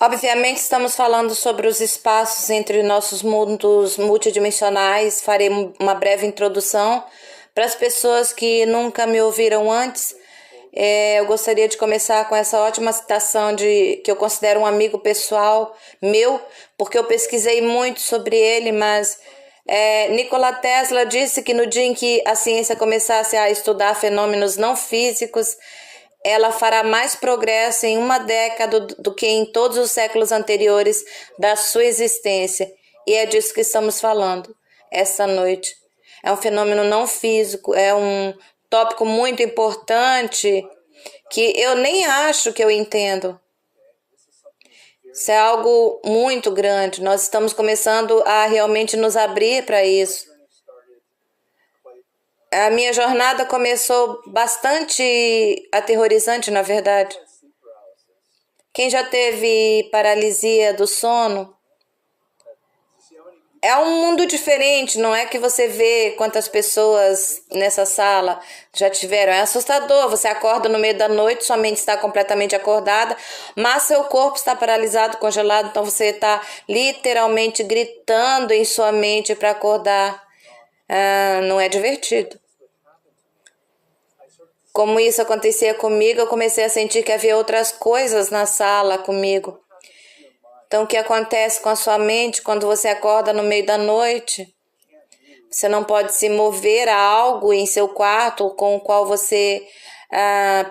Obviamente, estamos falando sobre os espaços entre nossos mundos multidimensionais. Farei uma breve introdução para as pessoas que nunca me ouviram antes. Eu gostaria de começar com essa ótima citação que eu considero um amigo pessoal meu, porque eu pesquisei muito sobre ele, mas Nikola Tesla disse que no dia em que a ciência começasse a estudar fenômenos não físicos, ela fará mais progresso em uma década do que em todos os séculos anteriores da sua existência. E é disso que estamos falando essa noite. É um fenômeno não físico, é um tópico muito importante que eu nem acho que eu entendo. Isso é algo muito grande. Nós estamos começando a realmente nos abrir para isso. A minha jornada começou bastante aterrorizante, na verdade. Quem já teve paralisia do sono? É um mundo diferente, não é que você vê quantas pessoas nessa sala já tiveram. É assustador, você acorda no meio da noite, sua mente está completamente acordada, mas seu corpo está paralisado, congelado, então você está literalmente gritando em sua mente para acordar. Não é divertido. Como isso acontecia comigo, eu comecei a sentir que havia outras coisas na sala comigo. Então, o que acontece com a sua mente quando você acorda no meio da noite? Você não pode se mover a algo em seu quarto com o qual você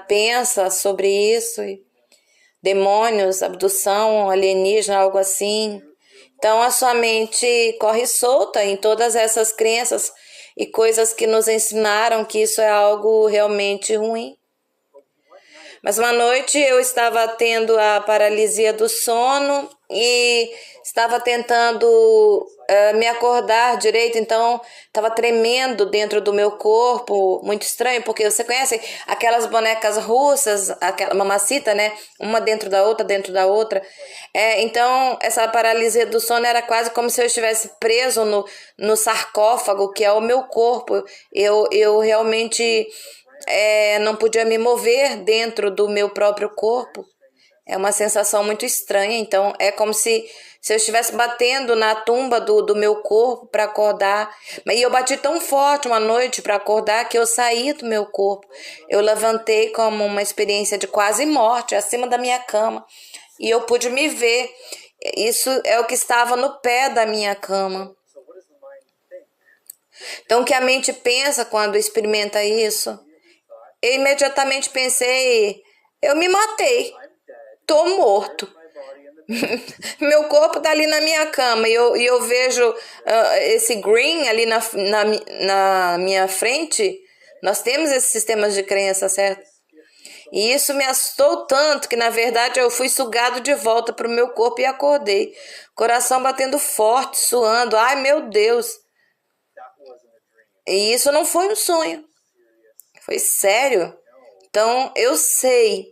pensa sobre isso. Demônios, abdução, alienígena, algo assim. Então, a sua mente corre solta em todas essas crenças e coisas que nos ensinaram que isso é algo realmente ruim. Mas uma noite eu estava tendo a paralisia do sono e estava tentando me acordar direito, então estava tremendo dentro do meu corpo, muito estranho, porque você conhece aquelas bonecas russas, aquela mamacita, né? Uma dentro da outra. Então essa paralisia do sono era quase como se eu estivesse preso no sarcófago, que é o meu corpo. Eu realmente não podia me mover dentro do meu próprio corpo. É uma sensação muito estranha. Então é como se eu estivesse batendo na tumba do meu corpo para acordar. E eu bati tão forte uma noite para acordar que eu saí do meu corpo. Eu levantei como uma experiência de quase morte acima da minha cama e eu pude me ver. Isso é o que estava no pé da minha cama. Então o que a mente pensa quando experimenta isso? Eu imediatamente pensei, eu me matei, tô morto. Meu corpo tá ali na minha cama e eu vejo esse green ali na minha frente. Nós temos esses sistemas de crença, certo? E isso me assustou tanto que, na verdade, eu fui sugado de volta para o meu corpo e acordei. Coração batendo forte, suando. Ai, meu Deus! E isso não foi um sonho. Foi sério. Então, eu sei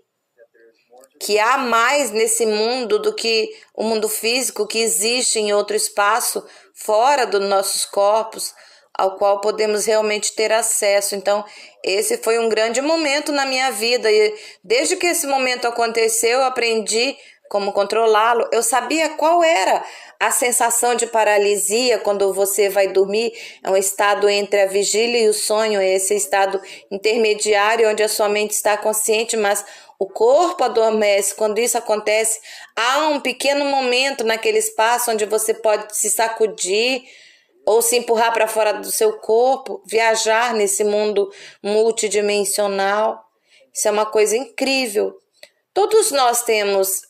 que há mais nesse mundo do que o mundo físico que existe em outro espaço, fora dos nossos corpos, ao qual podemos realmente ter acesso. Então, esse foi um grande momento na minha vida. E desde que esse momento aconteceu, eu aprendi como controlá-lo. Eu sabia qual era a sensação de paralisia quando você vai dormir. É um estado entre a vigília e o sonho, é esse estado intermediário onde a sua mente está consciente, mas o corpo adormece. Quando isso acontece, há um pequeno momento naquele espaço onde você pode se sacudir ou se empurrar para fora do seu corpo, viajar nesse mundo multidimensional. Isso é uma coisa incrível. Todos nós temos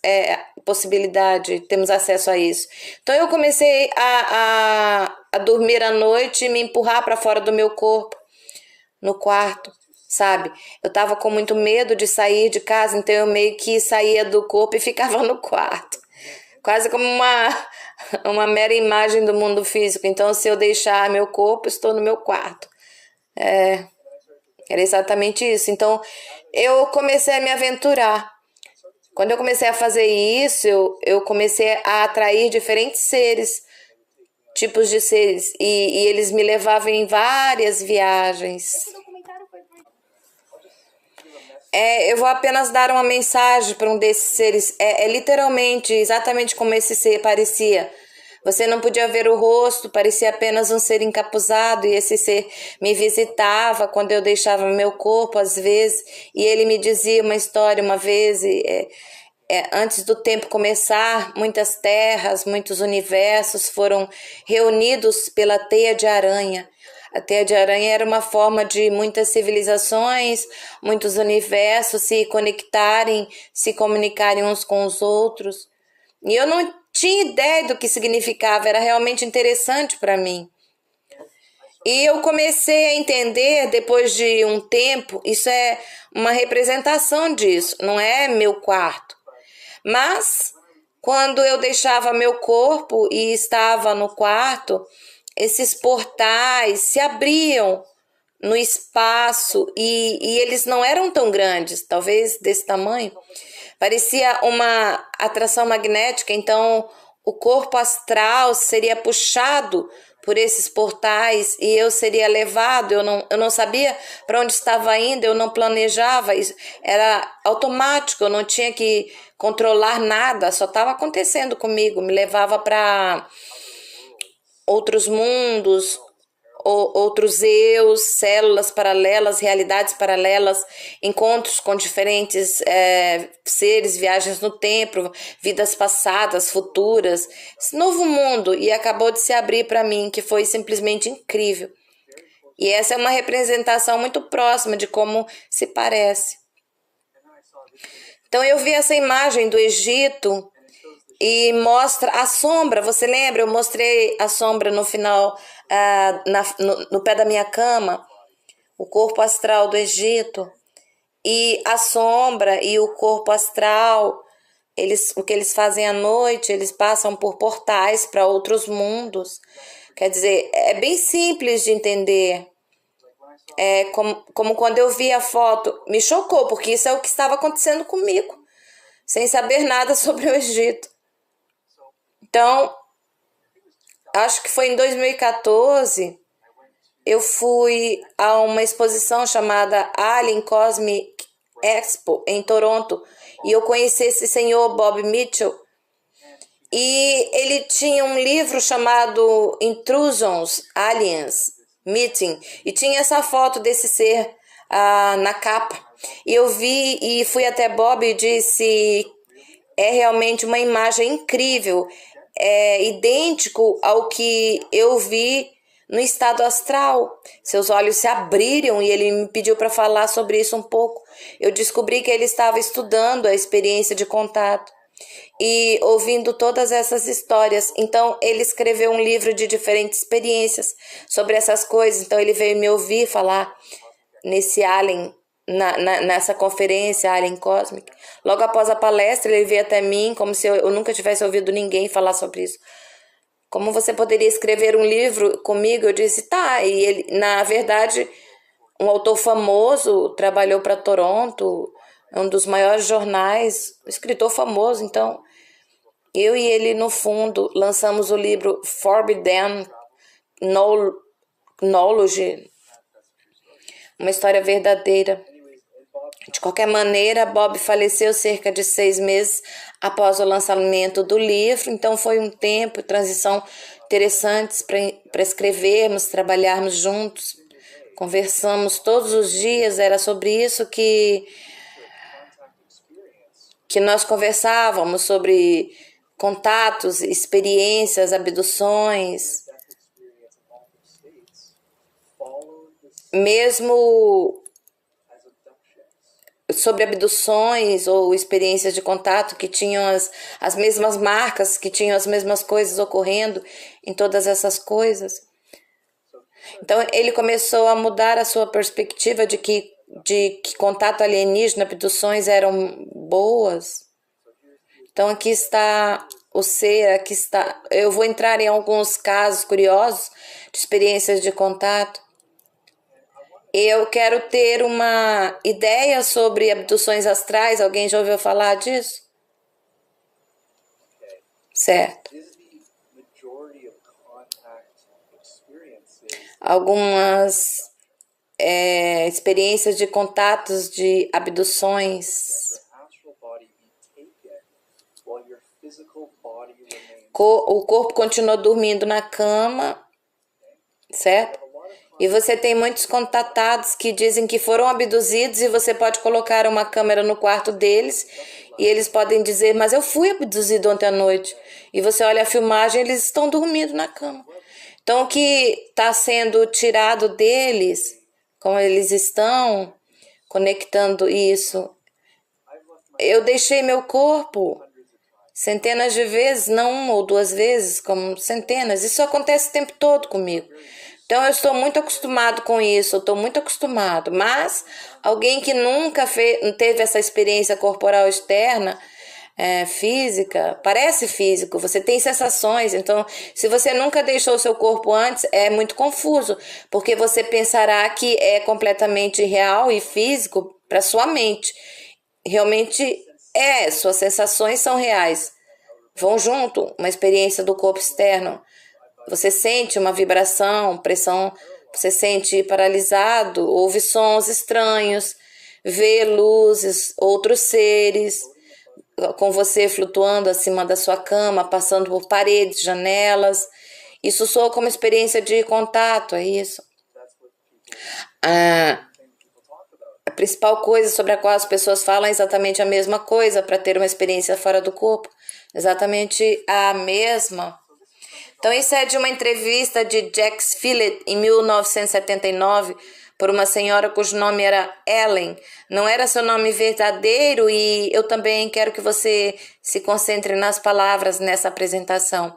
possibilidade, temos acesso a isso. Então eu comecei a dormir à noite e me empurrar para fora do meu corpo, no quarto, sabe? Eu estava com muito medo de sair de casa, então eu meio que saía do corpo e ficava no quarto. Quase como uma mera imagem do mundo físico. Então, se eu deixar meu corpo, estou no meu quarto. Era exatamente isso. Então, eu comecei a me aventurar. Quando eu comecei a fazer isso, eu comecei a atrair diferentes seres, tipos de seres, e eles me levavam em várias viagens. Eu vou apenas dar uma mensagem para um desses seres. É literalmente, exatamente como esse ser parecia. Você não podia ver o rosto, parecia apenas um ser encapuzado, e esse ser me visitava quando eu deixava meu corpo, às vezes, e ele me dizia uma história uma vez, antes do tempo começar, muitas terras, muitos universos foram reunidos pela teia de aranha. A teia de aranha era uma forma de muitas civilizações, muitos universos se conectarem, se comunicarem uns com os outros. E eu não tinha ideia do que significava, era realmente interessante para mim. E eu comecei a entender depois de um tempo, isso é uma representação disso, não é meu quarto. Mas quando eu deixava meu corpo e estava no quarto, esses portais se abriam no espaço e eles não eram tão grandes, talvez desse tamanho. Parecia uma atração magnética, então o corpo astral seria puxado por esses portais e eu seria levado. Eu não sabia para onde estava indo, eu não planejava, isso era automático, eu não tinha que controlar nada, só estava acontecendo comigo. Me levava para outros mundos, outros eus, células paralelas, realidades paralelas, encontros com diferentes seres, viagens no tempo, vidas passadas, futuras, esse novo mundo, e acabou de se abrir para mim, que foi simplesmente incrível. E essa é uma representação muito próxima de como se parece. Então eu vi essa imagem do Egito e mostra a sombra. Você lembra? Eu mostrei a sombra no final, no pé da minha cama, o corpo astral do Egito. E a sombra e o corpo astral, o que eles fazem à noite, eles passam por portais para outros mundos. Quer dizer, é bem simples de entender. É como quando eu vi a foto, me chocou, porque isso é o que estava acontecendo comigo, sem saber nada sobre o Egito. Então, acho que foi em 2014, eu fui a uma exposição chamada Alien Cosmic Expo em Toronto, e eu conheci esse senhor Bob Mitchell, e ele tinha um livro chamado Intrusions, Aliens, Meeting, e tinha essa foto desse ser na capa. E eu vi e fui até Bob e disse: é realmente uma imagem incrível, é idêntico ao que eu vi no estado astral. Seus olhos se abriram e ele me pediu para falar sobre isso um pouco. Eu descobri que ele estava estudando a experiência de contato e ouvindo todas essas histórias. Então ele escreveu um livro de diferentes experiências sobre essas coisas. Então ele veio me ouvir falar nesse Alien, nessa conferência Alien Cosmic. Logo após a palestra, ele veio até mim como se eu nunca tivesse ouvido ninguém falar sobre isso. Como você poderia escrever um livro comigo? Eu disse, tá. E ele, na verdade, um autor famoso, trabalhou para Toronto, um dos maiores jornais, um escritor famoso. Então, eu e ele, no fundo, lançamos o livro Forbidden Knowledge, uma história verdadeira. De qualquer maneira, Bob faleceu cerca de 6 meses após o lançamento do livro, então foi um tempo, transição interessante para escrevermos, trabalharmos juntos, conversamos todos os dias, era sobre isso que nós conversávamos, sobre contatos, experiências, abduções, mesmo sobre abduções ou experiências de contato que tinham as mesmas marcas, que tinham as mesmas coisas ocorrendo em todas essas coisas. Então ele começou a mudar a sua perspectiva de que contato alienígena, abduções eram boas. Então aqui está o ser, aqui está. Eu vou entrar em alguns casos curiosos de experiências de contato. Eu quero ter uma ideia sobre abduções astrais. Alguém já ouviu falar disso? Certo. Algumas experiências de contatos, de abduções. O corpo continua dormindo na cama, certo? E você tem muitos contatados que dizem que foram abduzidos e você pode colocar uma câmera no quarto deles e eles podem dizer, mas eu fui abduzido ontem à noite. E você olha a filmagem, eles estão dormindo na cama. Então, o que está sendo tirado deles, como eles estão conectando isso, eu deixei meu corpo centenas de vezes, não uma ou duas vezes, como centenas. Isso acontece o tempo todo comigo. Então, eu estou muito acostumado com isso, eu estou muito acostumado. Mas alguém que nunca teve essa experiência corporal externa, física, parece físico, você tem sensações. Então, se você nunca deixou o seu corpo antes, é muito confuso, porque você pensará que é completamente real e físico para sua mente. Realmente suas sensações são reais. Vão junto, uma experiência do corpo externo. Você sente uma vibração, pressão, você sente paralisado, ouve sons estranhos, vê luzes, outros seres, com você flutuando acima da sua cama, passando por paredes, janelas. Isso soa como experiência de contato, é isso. A principal coisa sobre a qual as pessoas falam é exatamente a mesma coisa para ter uma experiência fora do corpo. Exatamente a mesma. Então, isso é de uma entrevista de Jack Phillip em 1979 por uma senhora cujo nome era Ellen. Não era seu nome verdadeiro e eu também quero que você se concentre nas palavras nessa apresentação.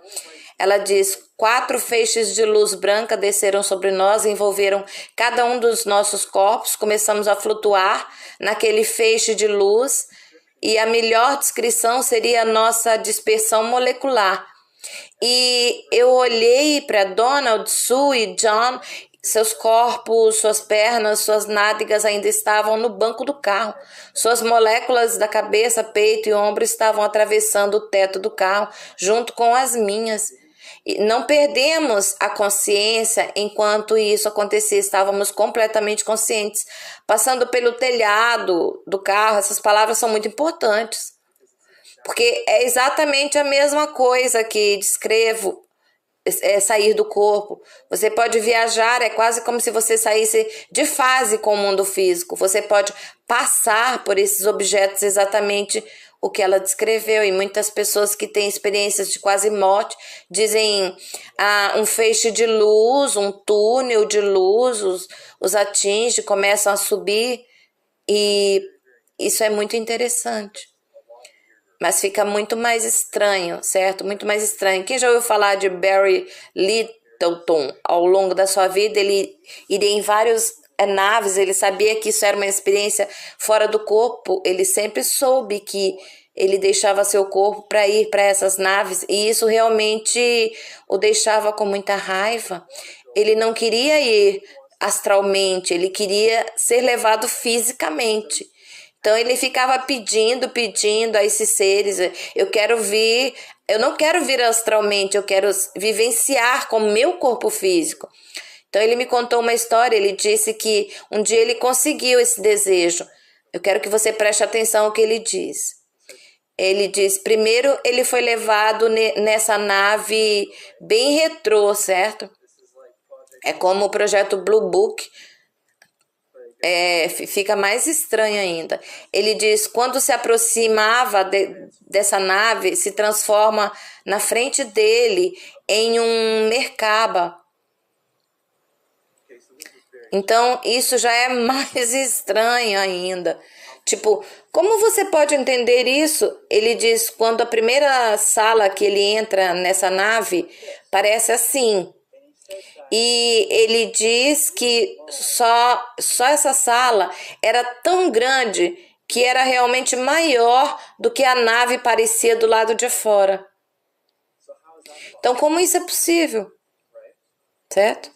Ela diz, 4 feixes de luz branca desceram sobre nós e envolveram cada um dos nossos corpos. Começamos a flutuar naquele feixe de luz e a melhor descrição seria a nossa dispersão molecular. E eu olhei para Donald, Sue e John, seus corpos, suas pernas, suas nádegas ainda estavam no banco do carro. Suas moléculas da cabeça, peito e ombro estavam atravessando o teto do carro, junto com as minhas. E não perdemos a consciência enquanto isso acontecia, estávamos completamente conscientes. Passando pelo telhado do carro, essas palavras são muito importantes. Porque é exatamente a mesma coisa que descrevo, sair do corpo. Você pode viajar, é quase como se você saísse de fase com o mundo físico. Você pode passar por esses objetos exatamente o que ela descreveu. E muitas pessoas que têm experiências de quase morte dizem um feixe de luz, um túnel de luz, os atinge, começam a subir. E isso é muito interessante. Mas fica muito mais estranho, certo? Muito mais estranho. Quem já ouviu falar de Barry Lyttelton? Ao longo da sua vida, ele iria em várias naves, ele sabia que isso era uma experiência fora do corpo. Ele sempre soube que ele deixava seu corpo para ir para essas naves e isso realmente o deixava com muita raiva. Ele não queria ir astralmente, ele queria ser levado fisicamente. Então ele ficava pedindo a esses seres, eu quero vir, eu não quero vir astralmente, eu quero vivenciar com o meu corpo físico. Então ele me contou uma história, ele disse que um dia ele conseguiu esse desejo. Eu quero que você preste atenção ao que ele diz. Ele diz, primeiro ele foi levado nessa nave bem retrô, certo? É como o projeto Blue Book. Fica mais estranho ainda. Ele diz, quando se aproximava dessa nave, se transforma na frente dele em um Merkaba. Então, isso já é mais estranho ainda. Tipo, como você pode entender isso? Ele diz, quando a primeira sala que ele entra nessa nave, parece assim. E ele diz que só essa sala era tão grande que era realmente maior do que a nave parecia do lado de fora. Então, como isso é possível? Certo?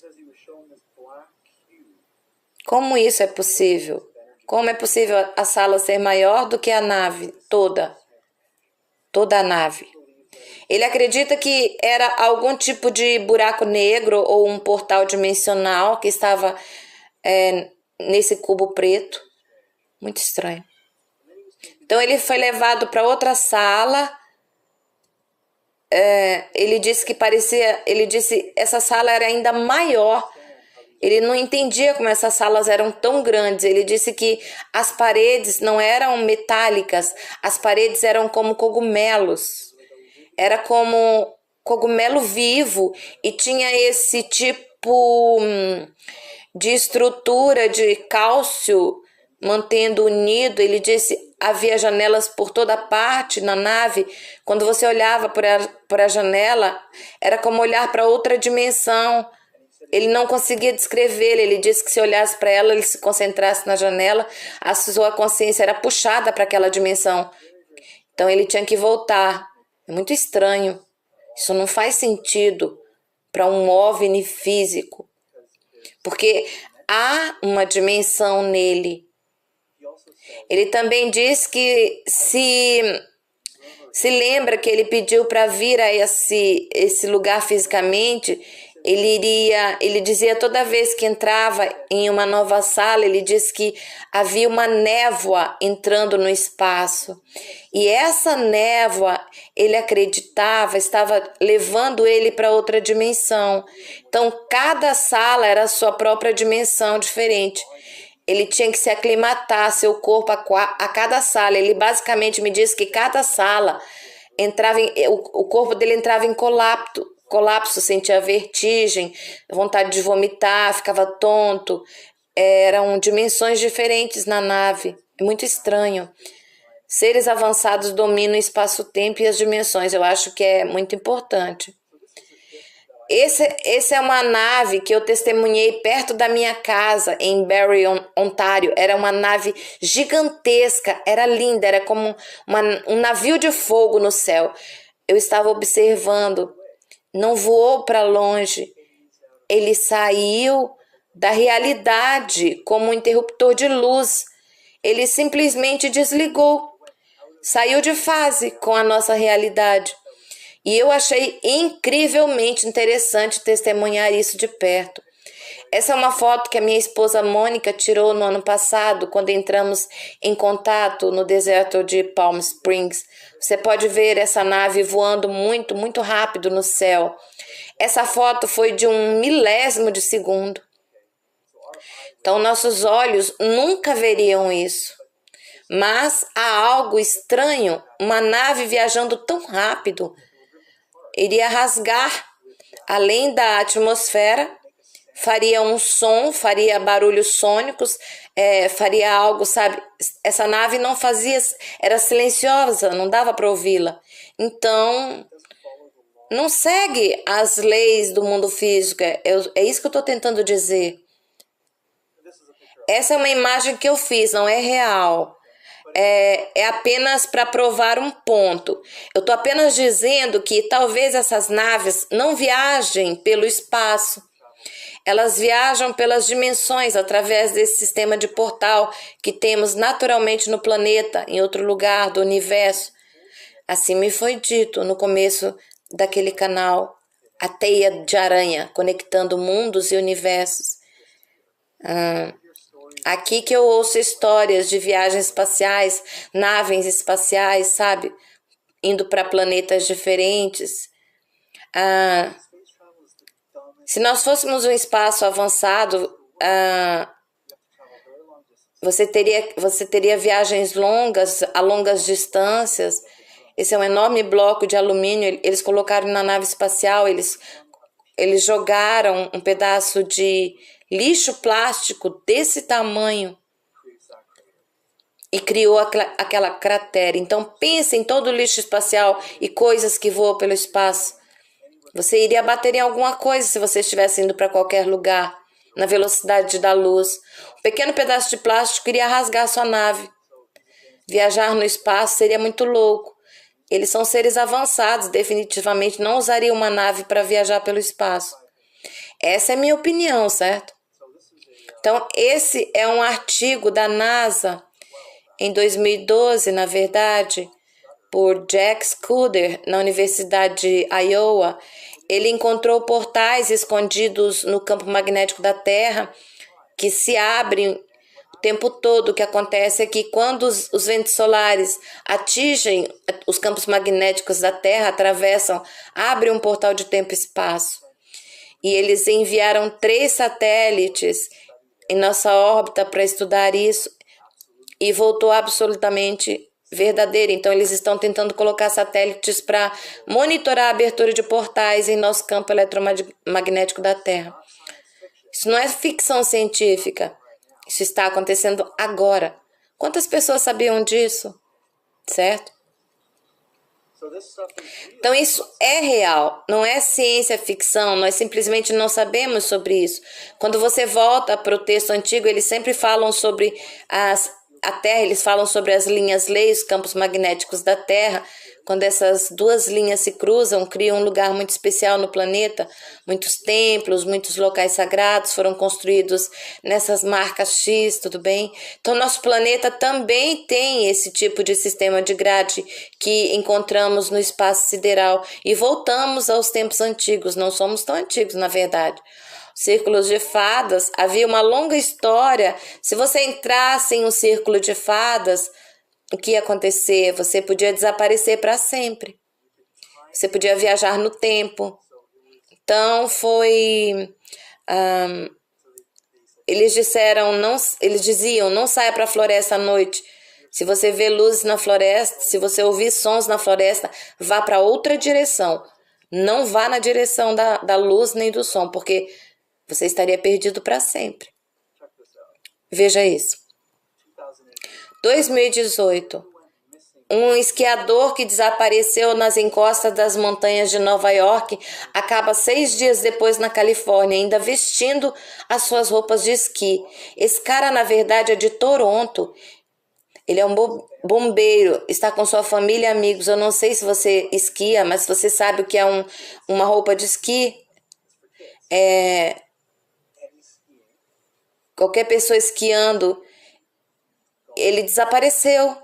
Como isso é possível? Como é possível a sala ser maior do que a nave toda? Toda a nave. Ele acredita que era algum tipo de buraco negro ou um portal dimensional que estava nesse cubo preto. Muito estranho. Então ele foi levado para outra sala. Ele disse que essa sala era ainda maior. Ele não entendia como essas salas eram tão grandes. Ele disse que as paredes não eram metálicas, as paredes eram como cogumelos. Era como cogumelo vivo e tinha esse tipo de estrutura de cálcio mantendo unido. Ele disse havia janelas por toda parte na nave. Quando você olhava por a janela, era como olhar para outra dimensão. Ele não conseguia descrever. Ele disse que se olhasse para ela, ele se concentrasse na janela, a sua consciência era puxada para aquela dimensão. Então ele tinha que voltar. É muito estranho. Isso não faz sentido para um OVNI físico, porque há uma dimensão nele. Ele também diz que se lembra que ele pediu para vir a esse lugar fisicamente. Ele dizia toda vez que entrava em uma nova sala, ele disse que havia uma névoa entrando no espaço. E essa névoa, ele acreditava, estava levando ele para outra dimensão. Então, cada sala era a sua própria dimensão diferente. Ele tinha que se aclimatar seu corpo a cada sala. Ele basicamente me disse que cada sala o corpo dele entrava em colapso, sentia vertigem, vontade de vomitar, ficava tonto. Eram dimensões diferentes na nave. É muito estranho. Seres avançados dominam o espaço-tempo e as dimensões. Eu acho que é muito importante. Essa é uma nave que eu testemunhei perto da minha casa, em Barrie, Ontário. Era uma nave gigantesca, era linda, era como um navio de fogo no céu. Eu estava observando, não voou para longe. Ele saiu da realidade como um interruptor de luz. Ele simplesmente desligou, saiu de fase com a nossa realidade. E eu achei incrivelmente interessante testemunhar isso de perto. Essa é uma foto que a minha esposa Mônica tirou no ano passado, quando entramos em contato no deserto de Palm Springs. Você pode ver essa nave voando muito, muito rápido no céu. Essa foto foi de 1/1000 de segundo. Então, nossos olhos nunca veriam isso. Mas há algo estranho, uma nave viajando tão rápido. Iria rasgar além da atmosfera, faria um som, faria barulhos sônicos, faria algo, sabe? Essa nave não fazia, era silenciosa, não dava para ouvi-la. Então, não segue as leis do mundo físico, é isso que eu estou tentando dizer. Essa é uma imagem que eu fiz, não é real. É apenas para provar um ponto. Eu estou apenas dizendo que talvez essas naves não viajem pelo espaço. Elas viajam pelas dimensões através desse sistema de portal que temos naturalmente no planeta, em outro lugar do universo. Assim me foi dito no começo daquele canal, a teia de aranha, conectando mundos e universos. Aqui que eu ouço histórias de viagens espaciais, naves espaciais, sabe? Indo para planetas diferentes. Se nós fôssemos um espaço avançado, você teria viagens longas, a longas distâncias. Esse é um enorme bloco de alumínio. Eles colocaram na nave espacial, eles jogaram um pedaço de lixo plástico desse tamanho e criou aquela cratera. Então pense em todo o lixo espacial e coisas que voam pelo espaço. Você iria bater em alguma coisa se você estivesse indo para qualquer lugar na velocidade da luz. Um pequeno pedaço de plástico iria rasgar sua nave. Viajar no espaço seria muito louco. Eles são seres avançados, definitivamente não usariam uma nave para viajar pelo espaço. Essa é a minha opinião, certo? Então, esse é um artigo da NASA, em 2012, na verdade, por Jack Scudder, na Universidade de Iowa. Ele encontrou portais escondidos no campo magnético da Terra que se abrem tempo todo. O que acontece é que quando os ventos solares atingem os campos magnéticos da Terra, atravessam, abrem um portal de tempo e espaço. E eles enviaram 3 satélites em nossa órbita para estudar isso e voltou absolutamente verdadeiro. Então, eles estão tentando colocar satélites para monitorar a abertura de portais em nosso campo eletromagnético da Terra. Isso não é ficção científica. Isso está acontecendo agora. Quantas pessoas sabiam disso? Certo? Então, isso é real, não é ciência ficção, nós simplesmente não sabemos sobre isso. Quando você volta para o texto antigo, eles sempre falam sobre a Terra, eles falam sobre as linhas leis, os campos magnéticos da Terra. Quando essas 2 linhas se cruzam, criam um lugar muito especial no planeta. Muitos templos, muitos locais sagrados foram construídos nessas marcas X, tudo bem? Então, nosso planeta também tem esse tipo de sistema de grade que encontramos no espaço sideral. E voltamos aos tempos antigos, não somos tão antigos, na verdade. Círculos de fadas, havia uma longa história. Se você entrasse em um círculo de fadas, o que ia acontecer? Você podia desaparecer para sempre. Você podia viajar no tempo. Então eles diziam, não saia para a floresta à noite. Se você vê luzes na floresta, se você ouvir sons na floresta, vá para outra direção. Não vá na direção da luz nem do som, porque você estaria perdido para sempre. Veja isso. 2018. Um esquiador que desapareceu nas encostas das montanhas de Nova York acaba 6 dias depois na Califórnia, ainda vestindo as suas roupas de esqui. Esse cara, na verdade, é de Toronto. Ele é um bombeiro, está com sua família e amigos. Eu não sei se você esquia, mas você sabe o que é uma roupa de esqui. Qualquer pessoa esquiando, ele desapareceu.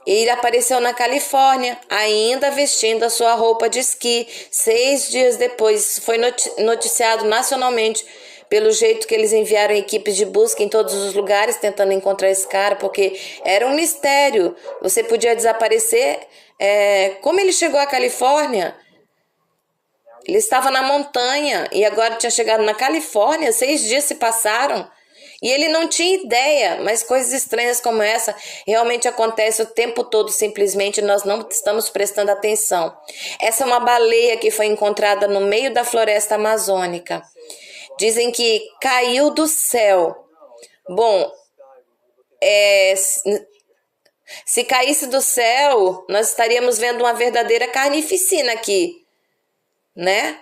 Ele apareceu na Califórnia, ainda vestindo a sua roupa de esqui. 6 dias depois, isso foi noticiado nacionalmente pelo jeito que eles enviaram equipes de busca em todos os lugares tentando encontrar esse cara, porque era um mistério. Você podia desaparecer. Como ele chegou à Califórnia? Ele estava na montanha e agora tinha chegado na Califórnia. 6 dias se passaram. E ele não tinha ideia, mas coisas estranhas como essa realmente acontecem o tempo todo, simplesmente nós não estamos prestando atenção. Essa é uma baleia que foi encontrada no meio da floresta amazônica. Dizem que caiu do céu. Bom, se caísse do céu, nós estaríamos vendo uma verdadeira carnificina aqui, né?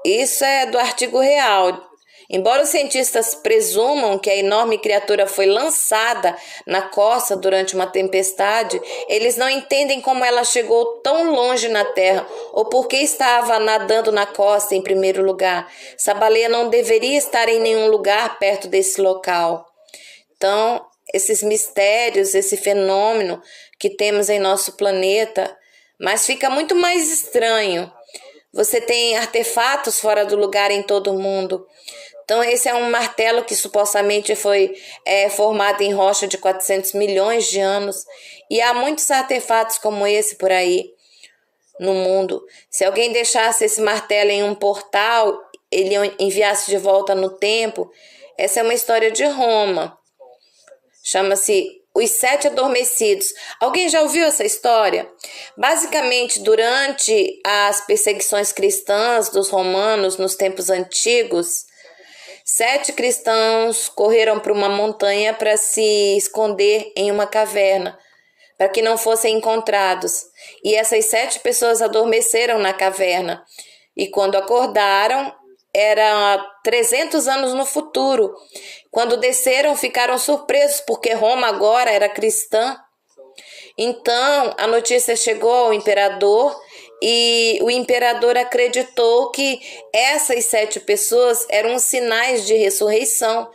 Isso é do artigo real. Embora os cientistas presumam que a enorme criatura foi lançada na costa durante uma tempestade, eles não entendem como ela chegou tão longe na Terra ou por que estava nadando na costa em primeiro lugar. Essa baleia não deveria estar em nenhum lugar perto desse local. Então, esses mistérios, esse fenômeno que temos em nosso planeta, mas fica muito mais estranho. Você tem artefatos fora do lugar em todo o mundo. Então, esse é um martelo que supostamente foi formado em rocha de 400 milhões de anos. E há muitos artefatos como esse por aí no mundo. Se alguém deixasse esse martelo em um portal, ele enviasse de volta no tempo. Essa é uma história de Roma. Chama-se Os 7 Adormecidos. Alguém já ouviu essa história? Basicamente, durante as perseguições cristãs dos romanos nos tempos antigos, 7 cristãos correram para uma montanha para se esconder em uma caverna, para que não fossem encontrados. E essas 7 pessoas adormeceram na caverna. E quando acordaram, era 300 anos no futuro. Quando desceram, ficaram surpresos, porque Roma agora era cristã. Então, a notícia chegou ao imperador e o imperador acreditou que essas 7 pessoas eram sinais de ressurreição.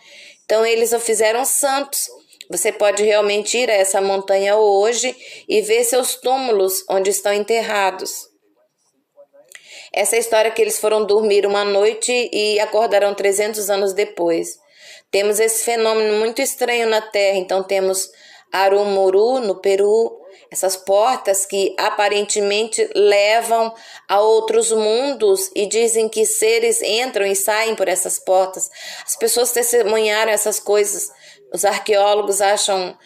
Então, eles o fizeram santos. Você pode realmente ir a essa montanha hoje e ver seus túmulos onde estão enterrados. Essa é a história que eles foram dormir uma noite e acordaram 300 anos depois. Temos esse fenômeno muito estranho na Terra. Então temos Arumuru, no Peru, essas portas que aparentemente levam a outros mundos e dizem que seres entram e saem por essas portas. As pessoas testemunharam essas coisas. Os arqueólogos acham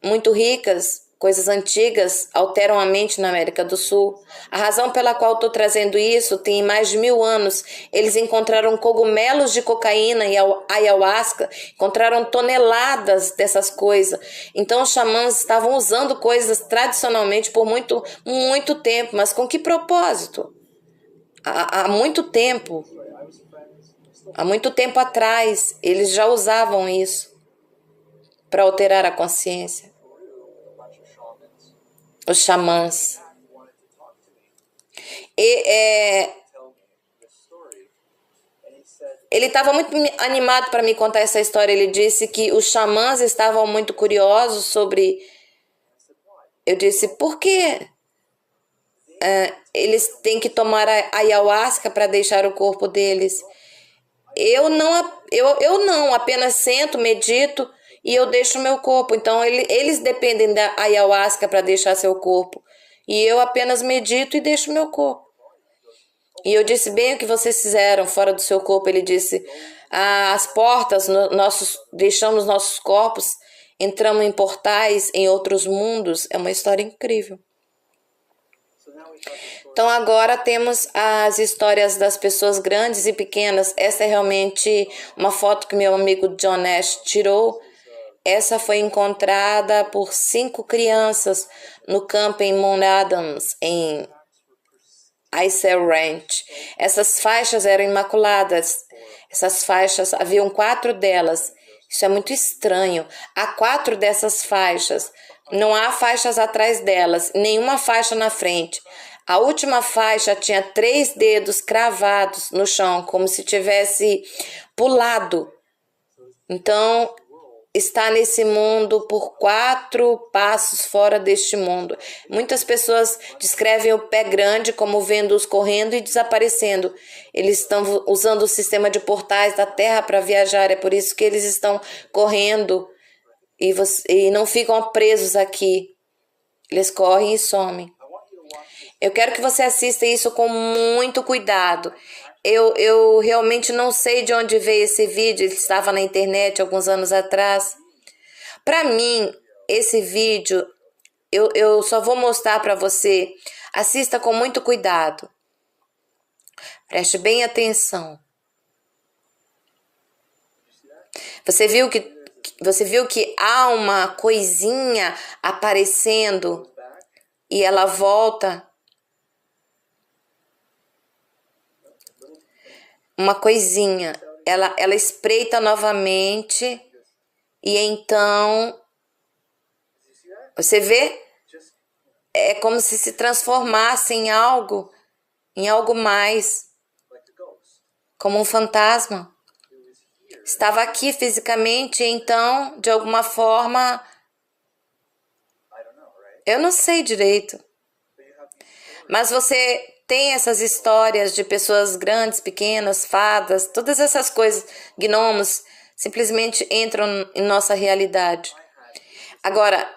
muito ricas, coisas antigas, alteram a mente na América do Sul. A razão pela qual estou trazendo isso tem mais de 1000 anos. Eles encontraram cogumelos de cocaína e ayahuasca, encontraram toneladas dessas coisas. Então os xamãs estavam usando coisas tradicionalmente por muito, muito tempo. Mas com que propósito? Há muito tempo. Há muito tempo atrás, eles já usavam isso para alterar a consciência. Os xamãs. Ele estava muito animado para me contar essa história. Ele disse que os xamãs estavam muito curiosos sobre... Eu disse, por que eles têm que tomar a ayahuasca para deixar o corpo deles? Eu não, apenas sento, medito e eu deixo meu corpo. Então eles dependem da ayahuasca para deixar seu corpo. E eu apenas medito e deixo meu corpo. E eu disse, bem o que vocês fizeram fora do seu corpo. Ele disse, as portas, deixamos nossos corpos, entramos em portais, em outros mundos. É uma história incrível. Então agora temos as histórias das pessoas grandes e pequenas. Essa é realmente uma foto que meu amigo John Nash tirou. Essa foi encontrada por 5 crianças no camping Mount Adams, em Isle Ranch. Essas faixas eram imaculadas. Essas faixas, haviam 4 delas. Isso é muito estranho. Há 4 dessas faixas. Não há faixas atrás delas, nenhuma faixa na frente. A última faixa tinha 3 dedos cravados no chão, como se tivesse pulado. Então, está nesse mundo por 4 passos fora deste mundo. Muitas pessoas descrevem o pé grande como vendo-os correndo e desaparecendo. Eles estão usando o sistema de portais da Terra para viajar. É por isso que eles estão correndo e não ficam presos aqui. Eles correm e somem. Eu quero que você assista isso com muito cuidado. Eu realmente não sei de onde veio esse vídeo. Ele estava na internet alguns anos atrás. Para mim, esse vídeo, eu só vou mostrar para você. Assista com muito cuidado. Preste bem atenção. Você viu que há uma coisinha aparecendo e ela volta? Uma coisinha. Ela espreita novamente e então você vê? É como se transformasse em algo mais, como um fantasma. Estava aqui fisicamente, então, de alguma forma, eu não sei direito. Mas você tem essas histórias de pessoas grandes, pequenas, fadas, todas essas coisas, gnomos, simplesmente entram em nossa realidade. Agora,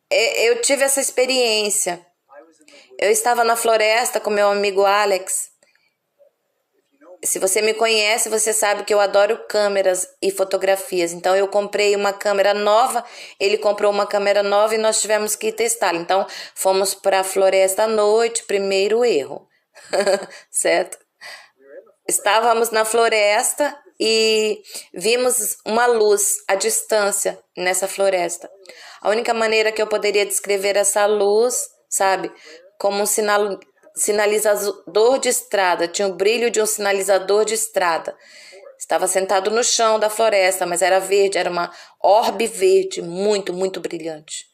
eu tive essa experiência. Eu estava na floresta com meu amigo Alex. Se você me conhece, você sabe que eu adoro câmeras e fotografias. Então, eu comprei uma câmera nova, ele comprou uma câmera nova e nós tivemos que testá-la. Então, fomos para a floresta à noite, primeiro erro, certo? Estávamos na floresta e vimos uma luz à distância nessa floresta. A única maneira que eu poderia descrever essa luz, sabe, como um sinalizador de estrada, tinha o brilho de um sinalizador de estrada. Estava sentado no chão da floresta, mas era verde, era uma orbe verde, muito, muito brilhante.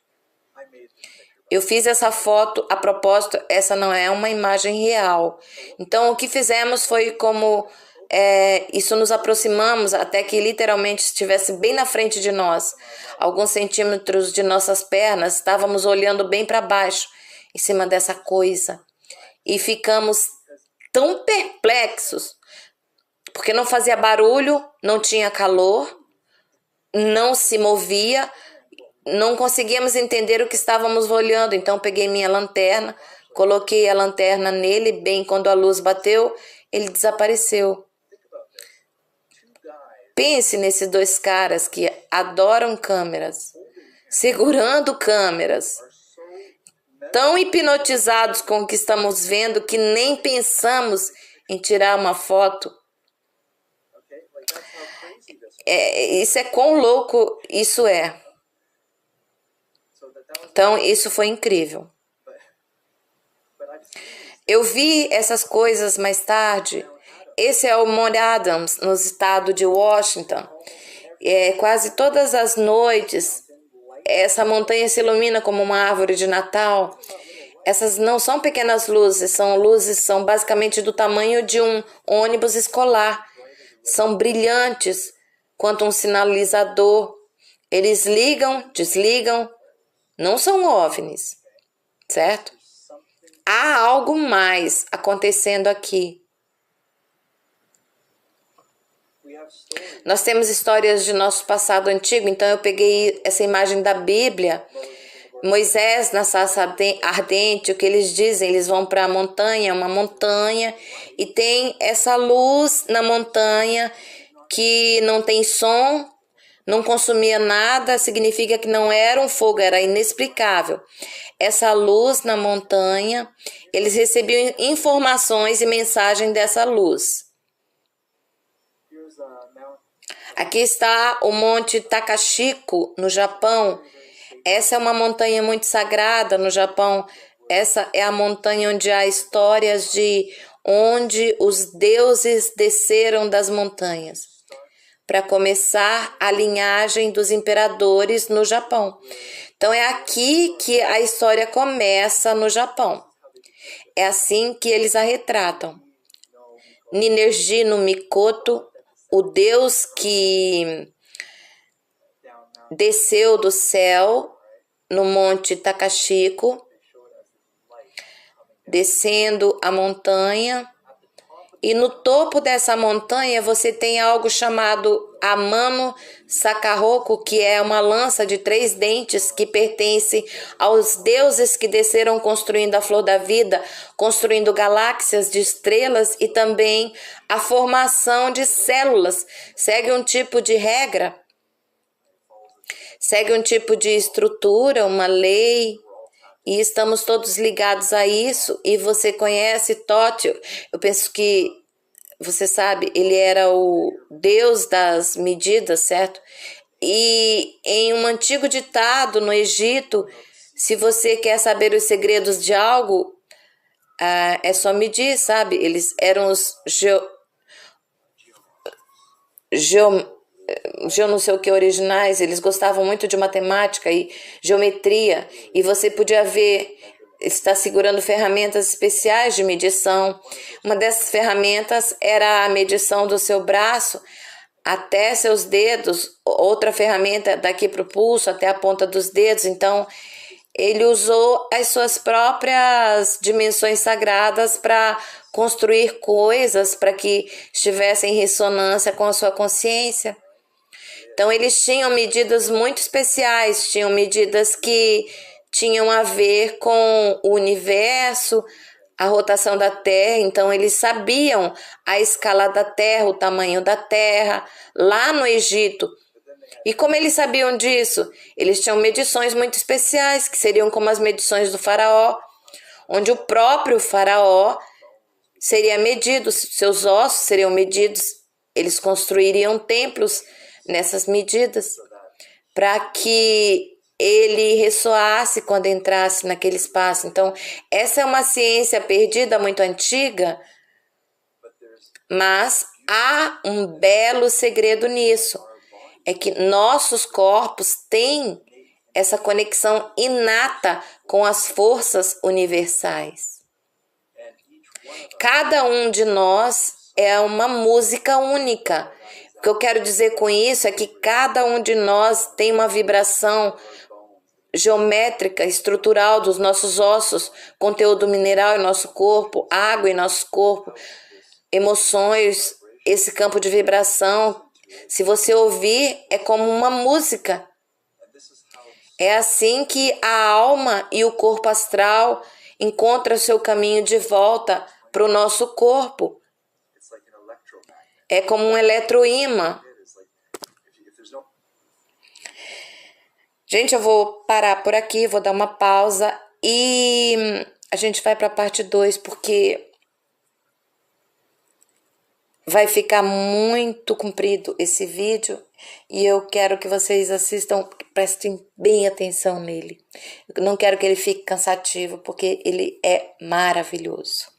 Eu fiz essa foto, a propósito, essa não é uma imagem real. Então, o que fizemos foi como isso, nos aproximamos até que literalmente estivesse bem na frente de nós. Alguns centímetros de nossas pernas, estávamos olhando bem para baixo, em cima dessa coisa. E ficamos tão perplexos, porque não fazia barulho, não tinha calor, não se movia, não conseguíamos entender o que estávamos olhando. Então peguei minha lanterna, coloquei a lanterna nele, bem quando a luz bateu, ele desapareceu. Pense nesses dois caras que adoram câmeras, segurando câmeras, tão hipnotizados com o que estamos vendo que nem pensamos em tirar uma foto. Isso é quão louco isso é. Então, isso foi incrível. Eu vi essas coisas mais tarde. Esse é o Monte Adams, no estado de Washington. Quase todas as noites, essa montanha se ilumina como uma árvore de Natal. Essas não são pequenas luzes, são basicamente do tamanho de um ônibus escolar. São brilhantes quanto um sinalizador. Eles ligam, desligam, não são OVNIs, certo? Há algo mais acontecendo aqui. Nós temos histórias de nosso passado antigo, então eu peguei essa imagem da Bíblia. Moisés na sarça ardente, o que eles dizem? Eles vão para a montanha, uma montanha, e tem essa luz na montanha que não tem som, não consumia nada, significa que não era um fogo, era inexplicável. Essa luz na montanha, eles recebiam informações e mensagem dessa luz. Aqui está o Monte Takashiko, no Japão. Essa é uma montanha muito sagrada no Japão. Essa é a montanha onde há histórias de onde os deuses desceram das montanhas para começar a linhagem dos imperadores no Japão. Então é aqui que a história começa no Japão. É assim que eles a retratam. Ninnerji no Mikoto, o deus que desceu do céu no Monte Takashiko, descendo a montanha, e no topo dessa montanha você tem algo chamado Amano Sakaroku, que é uma lança de 3 dentes que pertence aos deuses que desceram construindo a flor da vida, construindo galáxias de estrelas e também a formação de células. Segue um tipo de regra, segue um tipo de estrutura, uma lei. E estamos todos ligados a isso. E você conhece Tótil? Eu penso que você sabe, ele era o deus das medidas, certo? E em um antigo ditado no Egito, se você quer saber os segredos de algo, é só medir, sabe? Eles eram os não sei o que originais, eles gostavam muito de matemática e geometria, e você podia ver, está segurando ferramentas especiais de medição. Uma dessas ferramentas era a medição do seu braço até seus dedos, outra ferramenta daqui para o pulso até a ponta dos dedos. Então ele usou as suas próprias dimensões sagradas para construir coisas para que estivessem em ressonância com a sua consciência. Então eles tinham medidas muito especiais, tinham medidas que tinham a ver com o universo, a rotação da Terra. Então eles sabiam a escala da Terra, o tamanho da Terra, lá no Egito. E como eles sabiam disso? Eles tinham medições muito especiais, que seriam como as medições do faraó, onde o próprio faraó seria medido, seus ossos seriam medidos, eles construiriam templos nessas medidas, para que ele ressoasse quando entrasse naquele espaço. Então, essa é uma ciência perdida, muito antiga, mas há um belo segredo nisso. É que nossos corpos têm essa conexão inata com as forças universais. Cada um de nós é uma música única. O que eu quero dizer com isso é que cada um de nós tem uma vibração geométrica, estrutural dos nossos ossos, conteúdo mineral em nosso corpo, água em nosso corpo, emoções, esse campo de vibração Se você ouvir, é como uma música. É assim que a alma e o corpo astral encontram seu caminho de volta para o nosso corpo. É como um eletroímã. Gente, eu vou parar por aqui, vou dar uma pausa e a gente vai para a parte 2, porque vai ficar muito comprido esse vídeo e eu quero que vocês assistam, prestem bem atenção nele. Eu não quero que ele fique cansativo, porque ele é maravilhoso.